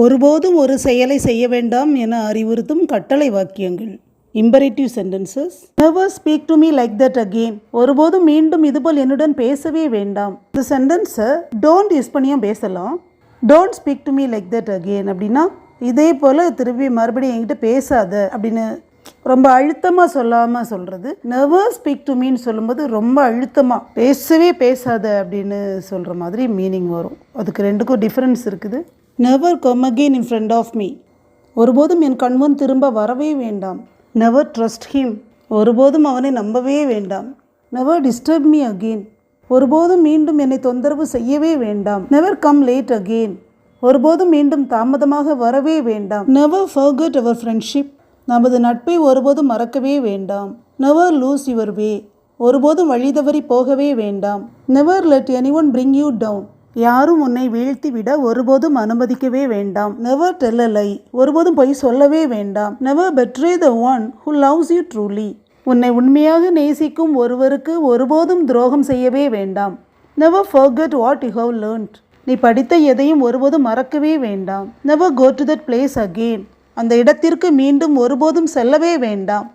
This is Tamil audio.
ஒருபோதும் ஒரு செயலை செய்ய வேண்டாம் என அறிவுறுத்தும் கட்டளை வாக்கியங்கள். Imperative sentences. Never speak to me like that again. ஒருபோதும் மீண்டும் இதுபோல் என்னுடன் பேசவே வேண்டாம். இந்த சென்டென்ஸை டோன்ட் யூஸ் பண்ணியும் பேசலாம். Don't speak to me like that again அப்படின்னா இதே போல் திருப்பி மறுபடியும் என்கிட்ட பேசாத அப்படின்னு ரொம்ப அழுத்தமாக சொல்லாமல் சொல்கிறது. நெவர் ஸ்பீக் டு மீன்னு சொல்லும்போது ரொம்ப அழுத்தமாக பேசவே பேசாத அப்படின்னு சொல்கிற மாதிரி மீனிங் வரும். அதுக்கு ரெண்டுக்கும் டிஃப்ரென்ஸ் இருக்குது. Never come again in front of me. ஒருபோதும் என் கண்முன் திரும்ப வரவே வேண்டாம். Never trust him. ஒருபோதும் அவனை நம்பவே வேண்டாம். Never disturb me again. ஒருபோதும் மீண்டும் என்னை தொந்தரவு செய்யவே வேண்டாம். Never come late again. ஒருபோதும் மீண்டும் தாமதமாக வரவே வேண்டாம். Never forget our friendship. நமது நட்பை ஒருபோதும் மறக்கவே வேண்டாம். Never lose your way. ஒருபோதும் வழி தவறி போகவே வேண்டாம். Never let anyone bring you down. யாரும் உன்னை வீழ்த்தி விட ஒருபோதும் அனுமதிக்கவே வேண்டாம். Never tell a lie. ஒருபோதும் பொய் சொல்லவே வேண்டாம். Never betray the one who loves you truly. உன்னை உண்மையாக நேசிக்கும் ஒருவருக்கு ஒருபோதும் துரோகம் செய்யவே வேண்டாம். Never forget what you have learnt. நீ படித்த எதையும் ஒருபோதும் மறக்கவே வேண்டாம். Never go to that place again. அந்த இடத்திற்கு மீண்டும் ஒருபோதும் செல்லவே வேண்டாம்.